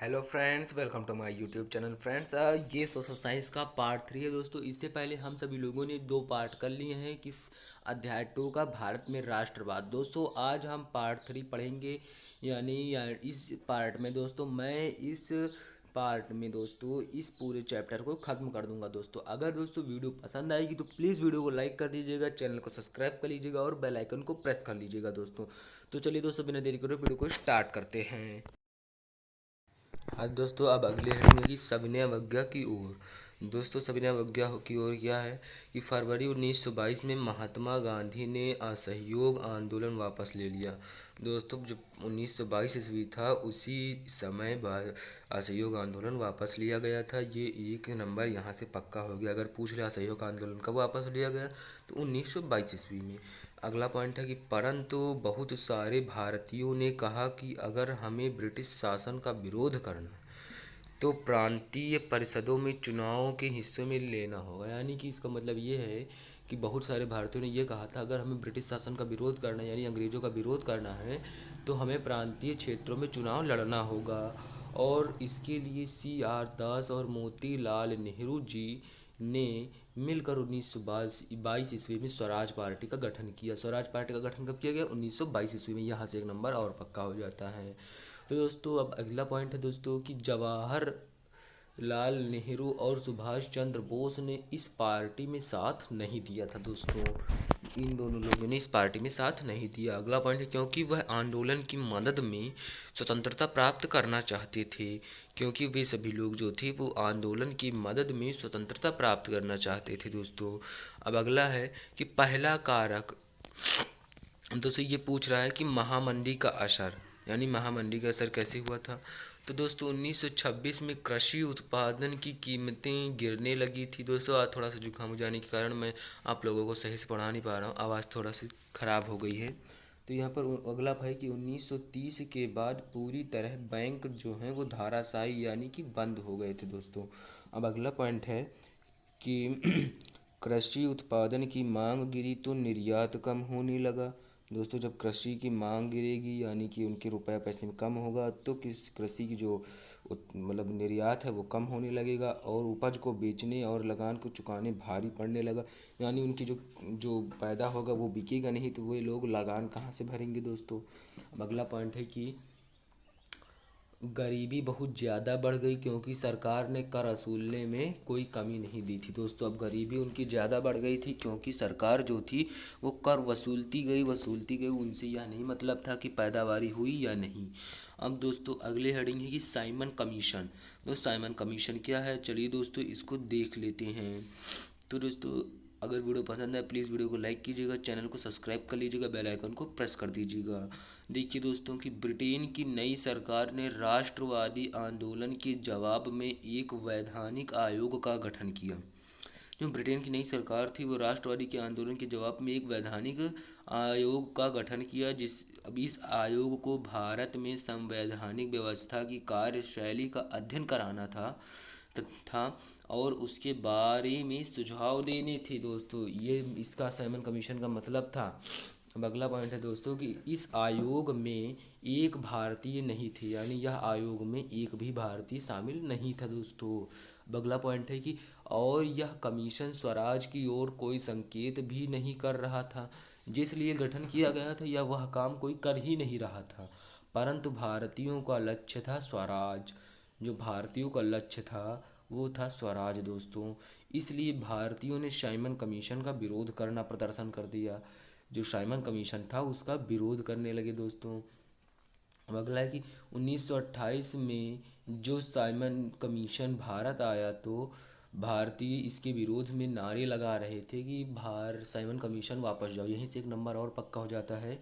Hello friends, welcome to my YouTube channel friends. ये social science का part 3 है दोस्तों। इससे पहले हम सभी लोगों ने 2 पार्ट कर लिए हैं किस अध्याय 2 का, भारत में राष्ट्रवाद। दोस्तों आज हम पार्ट 3 पढ़ेंगे, इस पार्ट में दोस्तों मैं इस पार्ट में दोस्तों इस पूरे चैप्टर को ख़त्म कर दूंगा। दोस्तों अगर दोस्तों वीडियो पसंद आएगी तो प्लीज़ वीडियो को लाइक कर दीजिएगा, चैनल को सब्सक्राइब कर लीजिएगा और बेल आइकन को प्रेस कर लीजिएगा दोस्तों। तो चलिए दोस्तों, बिना देरी करे वीडियो को स्टार्ट करते हैं। आज दोस्तों अब अगले हेडिंग होगी सविनय अवज्ञा की ओर। दोस्तों सविनय अवज्ञा की ओर क्या है कि फरवरी 1922 में महात्मा गांधी ने असहयोग आंदोलन वापस ले लिया। दोस्तों जब 1922 ईस्वी था उसी समय बाद असहयोग आंदोलन वापस लिया गया था। ये एक नंबर यहाँ से पक्का हो गया। अगर पूछ लिया असहयोग आंदोलन कब वापस लिया गया तो 1922 ईस्वी में। अगला पॉइंट है कि परंतु बहुत सारे भारतीयों ने कहा कि अगर हमें ब्रिटिश शासन का विरोध करना है तो प्रांतीय परिषदों में चुनाव के हिस्से में लेना होगा। यानी कि इसका मतलब ये है कि बहुत सारे भारतीयों ने ये कहा था अगर हमें ब्रिटिश शासन का विरोध करना है यानी अंग्रेज़ों का विरोध करना है तो हमें प्रांतीय क्षेत्रों में चुनाव लड़ना होगा। और इसके लिए CR दास और मोतीलाल नेहरू जी ने मिलकर 1922 ईस्वी में स्वराज पार्टी का गठन किया। स्वराज पार्टी का गठन कब किया गया? 1922 ईस्वी में। यहाँ से एक नंबर और पक्का हो जाता है। तो दोस्तों अब अगला पॉइंट है दोस्तों कि जवाहर लाल नेहरू और सुभाष चंद्र बोस ने इस पार्टी में साथ नहीं दिया था। दोस्तों इन दोनों लोगों ने इस पार्टी में साथ नहीं दिया। अगला पॉइंट है क्योंकि वह आंदोलन की मदद में स्वतंत्रता प्राप्त करना चाहते थे। क्योंकि वे सभी लोग जो थे वो आंदोलन की मदद में स्वतंत्रता प्राप्त करना चाहते थे। दोस्तों अब अगला है कि पहला कारक। दोस्तों ये पूछ रहा है कि महामंदी का असर, यानी महामंदी का असर कैसे हुआ था। तो दोस्तों 1926 में कृषि उत्पादन की कीमतें गिरने लगी थी। दोस्तों आज थोड़ा सा जुकाम हो जाने के कारण मैं आप लोगों को सही से पढ़ा नहीं पा रहा हूँ, आवाज़ थोड़ा सी ख़राब हो गई है। तो यहाँ पर अगला है कि 1930 के बाद पूरी तरह बैंक जो हैं वो धाराशाही यानी कि बंद हो गए थे। दोस्तों अब अगला पॉइंट है कि कृषि उत्पादन की मांग गिरी तो निर्यात कम होने लगा। दोस्तों जब कृषि की मांग गिरेगी यानी कि उनके रुपए पैसे में कम होगा तो किस कृषि की जो मतलब निर्यात है वो कम होने लगेगा और उपज को बेचने और लगान को चुकाने भारी पड़ने लगा। यानी उनकी जो जो पैदा होगा वो बिकेगा नहीं तो वे लोग लगान कहाँ से भरेंगे। दोस्तों अब अगला पॉइंट है कि गरीबी बहुत ज़्यादा बढ़ गई क्योंकि सरकार ने कर वसूलने में कोई कमी नहीं दी थी। दोस्तों अब गरीबी उनकी ज़्यादा बढ़ गई थी क्योंकि सरकार जो थी वो कर वसूलती गई। उनसे यह नहीं मतलब था कि पैदावारी हुई या नहीं। अब दोस्तों अगले हेडिंग है कि साइमन कमीशन। दोस्तों साइमन कमीशन क्या है, चलिए दोस्तों इसको देख लेते हैं। तो दोस्तों अगर वीडियो पसंद है प्लीज़ वीडियो को लाइक कीजिएगा, चैनल को सब्सक्राइब कर लीजिएगा, बेल आइकन को प्रेस कर दीजिएगा। देखिए दोस्तों कि ब्रिटेन की नई सरकार ने राष्ट्रवादी आंदोलन के जवाब में एक वैधानिक आयोग का गठन किया। जो ब्रिटेन की नई सरकार थी वो राष्ट्रवादी के आंदोलन के जवाब में एक वैधानिक आयोग का गठन किया। अब इस आयोग को भारत में संवैधानिक व्यवस्था की कार्यशैली का अध्ययन कराना था और उसके बारे में सुझाव देने थे। दोस्तों ये इसका साइमन कमीशन का मतलब था। अब अगला पॉइंट है दोस्तों कि इस आयोग में एक भारतीय नहीं थे, यानी यह आयोग में एक भी भारतीय शामिल नहीं था। दोस्तों अब अगला पॉइंट है कि और यह कमीशन स्वराज की ओर कोई संकेत भी नहीं कर रहा था। जिस लिए गठन किया गया था यह वह काम कोई कर ही नहीं रहा था, परंतु भारतीयों का लक्ष्य था स्वराज। जो भारतीयों का लक्ष्य था वो था स्वराज। दोस्तों इसलिए भारतीयों ने साइमन कमीशन का विरोध करना प्रदर्शन कर दिया। जो साइमन कमीशन था उसका विरोध करने लगे। दोस्तों अब अगला है कि 1928 में जो साइमन कमीशन भारत आया तो भारतीय इसके विरोध में नारे लगा रहे थे कि साइमन कमीशन वापस जाओ। यहीं से एक नंबर और पक्का हो जाता है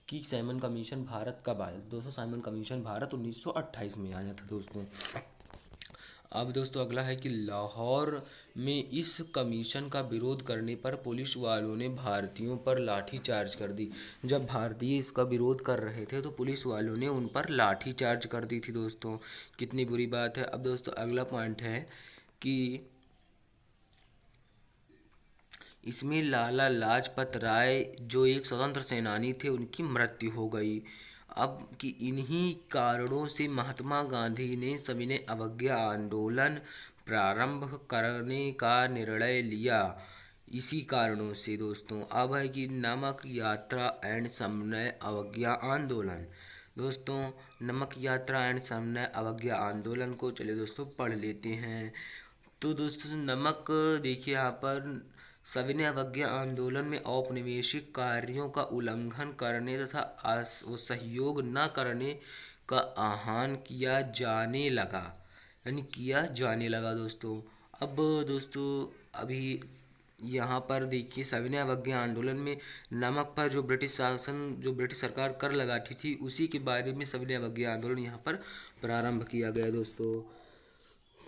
कि साइमन कमीशन भारत कब आया। दोस्तों साइमन कमीशन भारत 1928 में आया था। दोस्तों अब दोस्तों अगला है कि लाहौर में इस कमीशन का विरोध करने पर पुलिस वालों ने भारतीयों पर लाठीचार्ज कर दी। जब भारतीय इसका विरोध कर रहे थे तो पुलिस वालों ने उन पर लाठीचार्ज कर दी थी। दोस्तों कितनी बुरी बात है। अब दोस्तों अगला पॉइंट है कि इसमें लाला लाजपत राय जो एक स्वतंत्र सेनानी थे उनकी मृत्यु हो गई। अब कि इन्हीं कारणों से महात्मा गांधी ने सविनय अवज्ञा आंदोलन प्रारंभ करने का निर्णय लिया। इसी कारणों से दोस्तों अब है कि नमक यात्रा एंड सविनय अवज्ञा आंदोलन। दोस्तों नमक यात्रा एंड सविनय अवज्ञा आंदोलन को चलिए दोस्तों पढ़ लेते हैं। तो दोस्तों नमक देखिए यहाँ पर सविनय अवज्ञा आंदोलन में औपनिवेशिक कार्यों का उल्लंघन करने तथा वो सहयोग न करने का आह्वान किया जाने लगा, यानी किया जाने लगा दोस्तों। अब दोस्तों अभी यहाँ पर देखिए सविनय अवज्ञा आंदोलन में नमक पर जो ब्रिटिश सरकार कर लगाती थी उसी के बारे में सविनय अवज्ञा आंदोलन यहाँ पर प्रारंभ किया गया दोस्तों।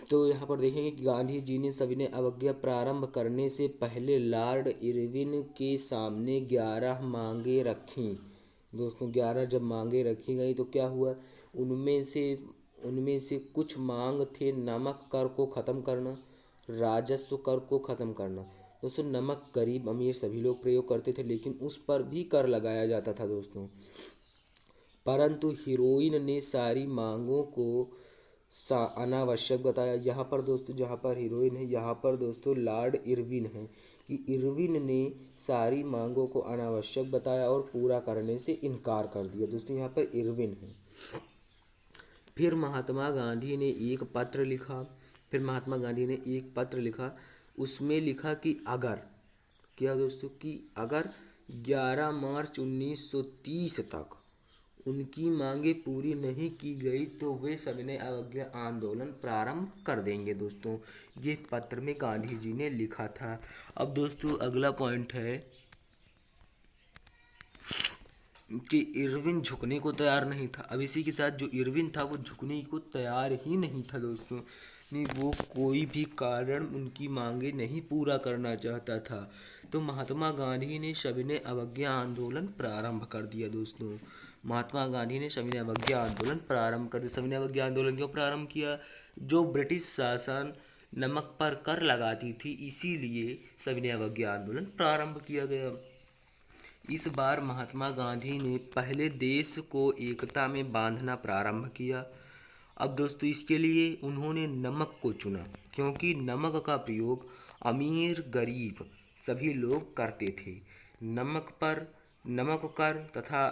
तो यहाँ पर देखेंगे कि गांधी जी ने सविनय अवज्ञा प्रारंभ करने से पहले लॉर्ड इरविन के सामने 11 मांगे रखीं। दोस्तों 11 जब मांगे रखी गई तो क्या हुआ, उनमें से कुछ मांग थे नमक कर को ख़त्म करना, राजस्व कर को ख़त्म करना। दोस्तों नमक गरीब अमीर सभी लोग प्रयोग करते थे, लेकिन उस पर भी कर लगाया जाता था दोस्तों। परंतु हीरोइन ने सारी मांगों को अनावश्यक बताया। यहाँ पर दोस्तों जहाँ पर हीरोइन है यहाँ पर दोस्तों लॉर्ड इरविन है कि इरविन ने सारी मांगों को अनावश्यक बताया और पूरा करने से इनकार कर दिया। दोस्तों यहाँ पर इरविन है। फिर महात्मा गांधी ने एक पत्र लिखा। उसमें लिखा कि अगर 11 मार्च 1930 तक उनकी मांगे पूरी नहीं की गई तो वे सविनय अवज्ञा आंदोलन प्रारंभ कर देंगे। दोस्तों ये पत्र में गांधी जी ने लिखा था। अब दोस्तों अगला पॉइंट है कि इरविन झुकने को तैयार नहीं था। अब इसी के साथ जो इरविन था वो झुकने को तैयार ही नहीं था दोस्तों, नहीं वो कोई भी कारण उनकी मांगे नहीं पूरा करना चाहता था। तो महात्मा गांधी ने सविनय अवज्ञा आंदोलन प्रारंभ कर दिया दोस्तों। महात्मा गांधी ने सविनय अवज्ञा आंदोलन प्रारंभ कर दिया। सविनय अवज्ञा आंदोलन क्यों प्रारंभ किया, जो ब्रिटिश शासन नमक पर कर लगाती थी इसीलिए सविनय अवज्ञा आंदोलन प्रारंभ किया गया। इस बार महात्मा गांधी ने पहले देश को एकता में बांधना प्रारंभ किया। अब दोस्तों इसके लिए उन्होंने नमक को चुना, क्योंकि नमक का प्रयोग अमीर गरीब सभी लोग करते थे। नमक कर तथा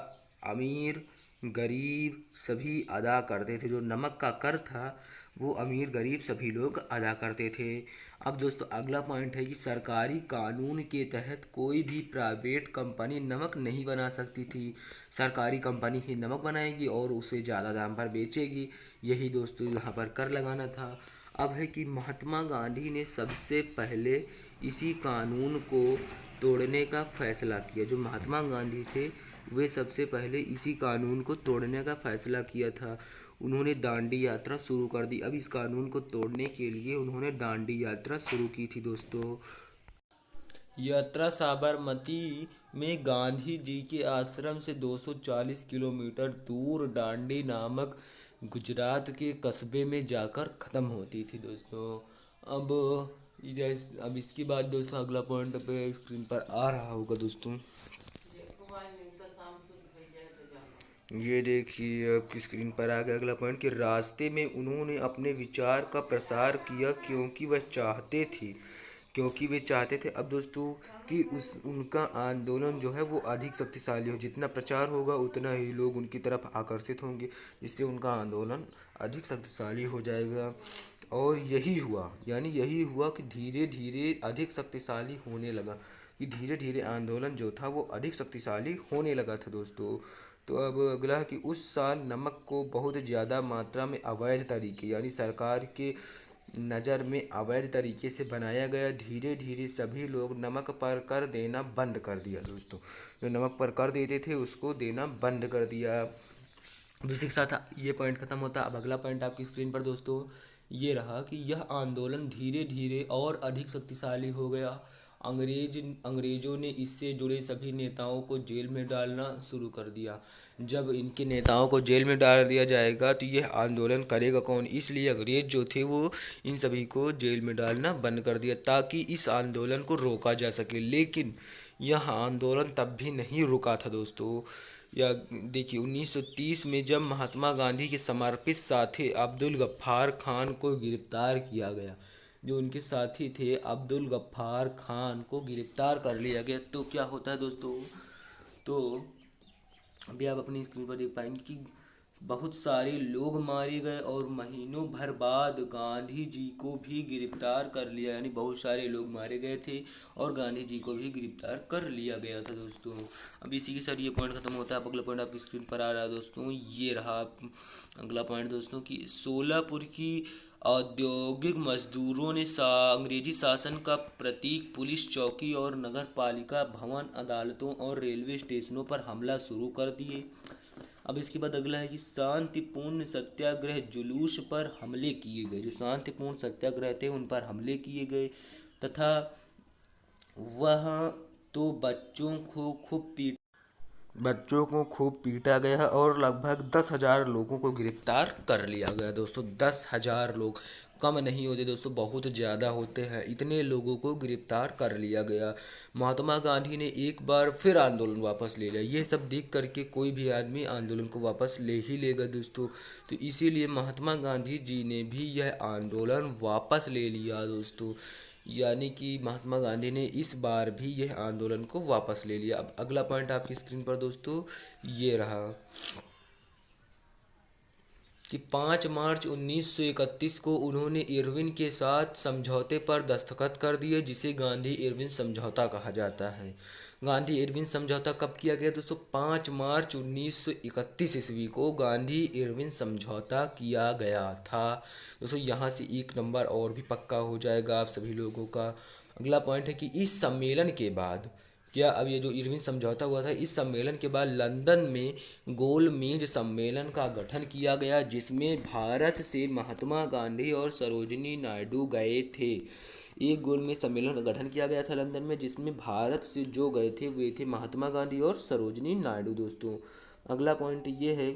अमीर गरीब सभी अदा करते थे। जो नमक का कर था वो अमीर गरीब सभी लोग अदा करते थे। अब दोस्तों अगला पॉइंट है कि सरकारी कानून के तहत कोई भी प्राइवेट कंपनी नमक नहीं बना सकती थी। सरकारी कंपनी ही नमक बनाएगी और उसे ज़्यादा दाम पर बेचेगी। यही दोस्तों यहाँ पर कर लगाना था। अब है कि महात्मा गांधी ने सबसे पहले इसी कानून को तोड़ने का फैसला किया। जो महात्मा गांधी थे वे सबसे पहले इसी कानून को तोड़ने का फैसला किया था। उन्होंने दांडी यात्रा शुरू कर दी। अब इस कानून को तोड़ने के लिए उन्होंने दांडी यात्रा शुरू की थी दोस्तों। यात्रा साबरमती में गांधी जी के आश्रम से 240 किलोमीटर दूर दांडी नामक गुजरात के कस्बे में जाकर ख़त्म होती थी दोस्तों। अब इसके बाद दोस्तों अगला पॉइंट पे स्क्रीन पर आ रहा होगा दोस्तों, ये देखिए आपकी स्क्रीन पर आ गया अगला पॉइंट कि रास्ते में उन्होंने अपने विचार का प्रसार किया क्योंकि वे चाहते थे अब दोस्तों कि उनका आंदोलन जो है वो अधिक शक्तिशाली हो। जितना प्रचार होगा उतना ही लोग उनकी तरफ आकर्षित होंगे, जिससे उनका आंदोलन अधिक शक्तिशाली हो जाएगा। और यही हुआ कि धीरे धीरे अधिक शक्तिशाली होने लगा, कि धीरे धीरे आंदोलन जो था वो अधिक शक्तिशाली होने लगा था दोस्तों। तो अब अगला है कि उस साल नमक को बहुत ज़्यादा मात्रा में अवैध तरीके यानी सरकार के नज़र में अवैध तरीके से बनाया गया। धीरे धीरे सभी लोग नमक पर कर देना बंद कर दिया दोस्तों। जो नमक पर कर देते थे उसको देना बंद कर दिया। अब इसी के साथ ये पॉइंट ख़त्म होता है। अब अगला पॉइंट आपकी स्क्रीन पर दोस्तों ये रहा कि यह आंदोलन धीरे धीरे और अधिक शक्तिशाली हो गया। अंग्रेज़ों ने इससे जुड़े सभी नेताओं को जेल में डालना शुरू कर दिया। जब इनके नेताओं को जेल में डाल दिया जाएगा तो यह आंदोलन करेगा कौन, इसलिए अंग्रेज़ जो थे वो इन सभी को जेल में डालना बंद कर दिया ताकि इस आंदोलन को रोका जा सके। लेकिन यह आंदोलन तब भी नहीं रुका था दोस्तों। या देखिए 1930 में जब महात्मा गांधी के समर्पित साथी अब्दुल गफ्फार खान को गिरफ्तार किया गया, जो उनके साथी थे अब्दुल गफ्फार खान को गिरफ्तार कर लिया गया। तो क्या होता है दोस्तों, तो अभी आप अपनी स्क्रीन पर देख पाएंगे कि बहुत सारे लोग मारे गए और महीनों भर बाद गांधी जी को भी गिरफ्तार कर लिया, यानी बहुत सारे लोग मारे गए थे और गांधी जी को भी गिरफ्तार कर लिया गया था दोस्तों। अब इसी के साथ ये पॉइंट खत्म होता है। अब अगला पॉइंट आपकी स्क्रीन पर आ रहा है दोस्तों, ये रहा अगला पॉइंट दोस्तों कि सोलापुर की औद्योगिक मजदूरों ने अंग्रेजी शासन का प्रतीक पुलिस चौकी और नगर पालिका भवन, अदालतों और रेलवे स्टेशनों पर हमला शुरू कर दिए। अब इसके बाद अगला है कि शांतिपूर्ण सत्याग्रह जुलूस पर हमले किए गए, जो शांतिपूर्ण सत्याग्रह थे उन पर हमले किए गए तथा वह तो बच्चों को खूब पीटा गया और लगभग 10,000 लोगों को गिरफ्तार कर लिया गया दोस्तों। 10,000 लोग कम नहीं होते दोस्तों, बहुत ज़्यादा होते हैं। इतने लोगों को गिरफ्तार कर लिया गया। महात्मा गांधी ने एक बार फिर आंदोलन वापस ले लिया। ये सब देख करके कोई भी आदमी आंदोलन को वापस ले ही लेगा दोस्तों। तो इसीलिए महात्मा गांधी जी ने भी यह आंदोलन वापस ले लिया दोस्तों, यानी कि महात्मा गांधी ने इस बार भी यह आंदोलन को वापस ले लिया। अब अगला पॉइंट आपकी स्क्रीन पर दोस्तों ये रहा कि 5 मार्च 1931 को उन्होंने इरविन के साथ समझौते पर दस्तखत कर दिए, जिसे गांधी इरविन समझौता कहा जाता है। गांधी इरविन समझौता कब किया गया दोस्तों? 5 मार्च 1931 ईस्वी को गांधी इरविन समझौता किया गया था दोस्तों। यहाँ से एक नंबर और भी पक्का हो जाएगा आप सभी लोगों का। अगला पॉइंट है कि इस सम्मेलन के बाद क्या, अब ये जो इरविन समझौता हुआ था, इस सम्मेलन के बाद लंदन में गोलमेज सम्मेलन का गठन किया गया, जिसमें भारत से महात्मा गांधी और सरोजिनी नायडू गए थे। एक गोलमेज सम्मेलन का गठन किया गया था लंदन में, जिसमें भारत से जो गए थे वे थे महात्मा गांधी और सरोजिनी नायडू दोस्तों। अगला पॉइंट ये है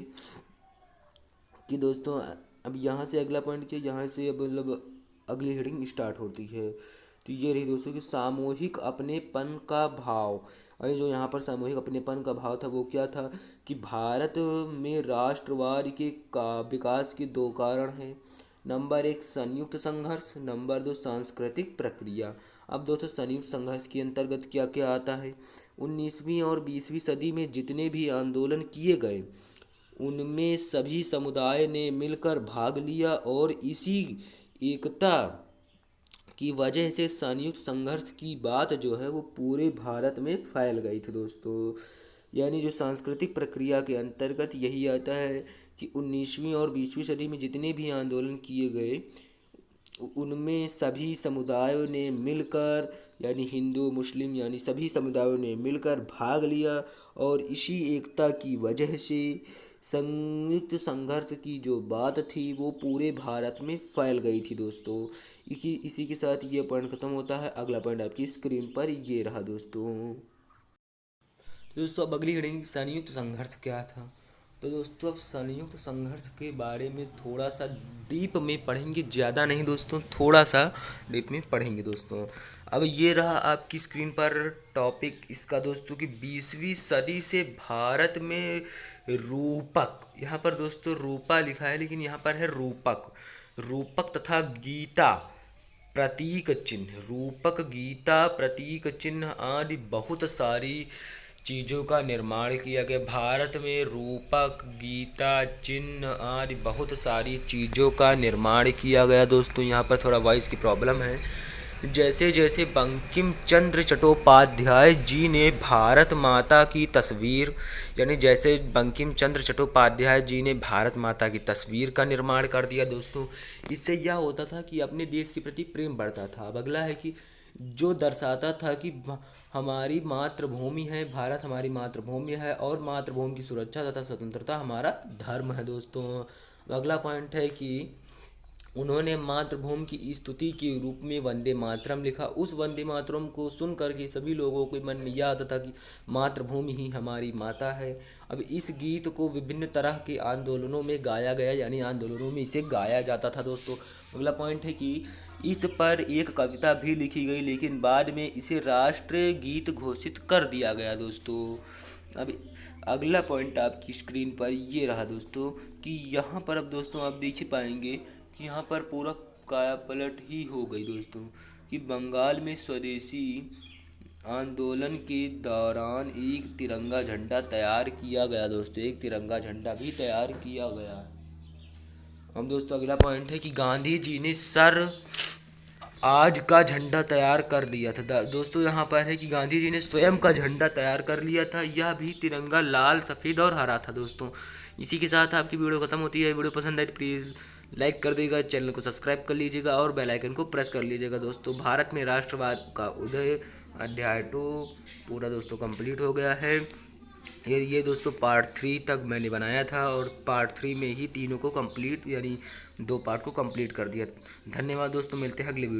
कि दोस्तों अब यहाँ से अगला पॉइंट क्या, यहाँ से अब मतलब अगली हेडिंग स्टार्ट होती है। तो ये रही दोस्तों कि सामूहिक अपनेपन का भाव। अरे जो यहाँ पर सामूहिक अपनेपन का भाव था वो क्या था कि भारत में राष्ट्रवाद के विकास के 2 कारण हैं। नंबर 1 संयुक्त संघर्ष, नंबर 2 सांस्कृतिक प्रक्रिया। अब दोस्तों संयुक्त संघर्ष के अंतर्गत क्या क्या आता है? 19वीं और 20वीं सदी में जितने भी आंदोलन किए गए उनमें सभी समुदाय ने मिलकर भाग लिया और इसी एकता की वजह से संयुक्त संघर्ष की बात जो है वो पूरे भारत में फैल गई थी दोस्तों। यानी जो सांस्कृतिक प्रक्रिया के अंतर्गत यही आता है कि 19वीं और 20वीं सदी में जितने भी आंदोलन किए गए उनमें सभी समुदायों ने मिलकर, यानी हिंदू मुस्लिम यानी सभी समुदायों ने मिलकर भाग लिया और इसी एकता की वजह से संयुक्त संघर्ष की जो बात थी वो पूरे भारत में फैल गई थी दोस्तों। इसी के साथ ये पॉइंट खत्म होता है। अगला पॉइंट आपकी स्क्रीन पर ये रहा दोस्तों अब अगली हेडिंग संयुक्त संघर्ष क्या था। तो दोस्तों अब संयुक्त संघर्ष के बारे में थोड़ा सा डीप में पढ़ेंगे, ज़्यादा नहीं दोस्तों, थोड़ा सा डीप में पढ़ेंगे दोस्तों। अब ये रहा आपकी स्क्रीन पर टॉपिक इसका दोस्तों कि 20वीं सदी से भारत में रूपक, यहाँ पर दोस्तों रूपा लिखा है लेकिन यहाँ पर है रूपक, रूपक तथा गीता प्रतीक चिन्ह, रूपक गीता प्रतीक चिन्ह आदि बहुत सारी चीज़ों का निर्माण किया गया। भारत में रूपक गीता चिन्ह आदि बहुत सारी चीज़ों का निर्माण किया गया दोस्तों। यहाँ पर थोड़ा वॉइस की प्रॉब्लम है। जैसे जैसे बंकिम चंद्र चट्टोपाध्याय जी ने भारत माता की तस्वीर, यानी जैसे बंकिम चंद्र चट्टोपाध्याय जी ने भारत माता की तस्वीर का निर्माण कर दिया दोस्तों, इससे यह होता था कि अपने देश के प्रति प्रेम बढ़ता था। अब अगला है कि जो दर्शाता था कि हमारी मातृभूमि है, भारत हमारी मातृभूमि है और मातृभूमि की सुरक्षा तथा स्वतंत्रता हमारा धर्म है दोस्तों। अगला पॉइंट है कि उन्होंने मातृभूमि की स्तुति के रूप में वंदे मातरम लिखा। उस वंदे मातरम को सुन करके सभी लोगों के मन में याद था कि मातृभूमि ही हमारी माता है। अब इस गीत को विभिन्न तरह के आंदोलनों में गाया गया, यानी आंदोलनों में इसे गाया जाता था दोस्तों। अगला पॉइंट है कि इस पर एक कविता भी लिखी गई, लेकिन बाद में इसे राष्ट्रीय गीत घोषित कर दिया गया दोस्तों। अब अगला पॉइंट आपकी स्क्रीन पर ये रहा दोस्तों कि यहाँ पर अब दोस्तों आप देख ही पाएंगे कि यहाँ पर पूरा काया पलट ही हो गई दोस्तों, कि बंगाल में स्वदेशी आंदोलन के दौरान एक तिरंगा झंडा तैयार किया गया दोस्तों, एक तिरंगा झंडा भी तैयार किया गया है। अब दोस्तों अगला पॉइंट है कि गांधी जी ने सर आज का झंडा तैयार कर लिया था। दोस्तों यहाँ पर है कि गांधी जी ने स्वयं का झंडा तैयार कर लिया था, यह भी तिरंगा लाल सफ़ेद और हरा था दोस्तों। इसी के साथ आपकी वीडियो खत्म होती है। वीडियो पसंद आए तो प्लीज़ लाइक कर देगा, चैनल को सब्सक्राइब कर लीजिएगा और बेल आइकन को प्रेस कर लीजिएगा दोस्तों। भारत में राष्ट्रवाद का उदय अध्याय 2 पूरा दोस्तों कंप्लीट हो गया है। ये दोस्तों पार्ट 3 तक मैंने बनाया था और पार्ट 3 में ही तीनों को कंप्लीट यानी 2 पार्ट को कंप्लीट कर दिया। धन्यवाद दोस्तों, मिलते हैं अगले वीडियो।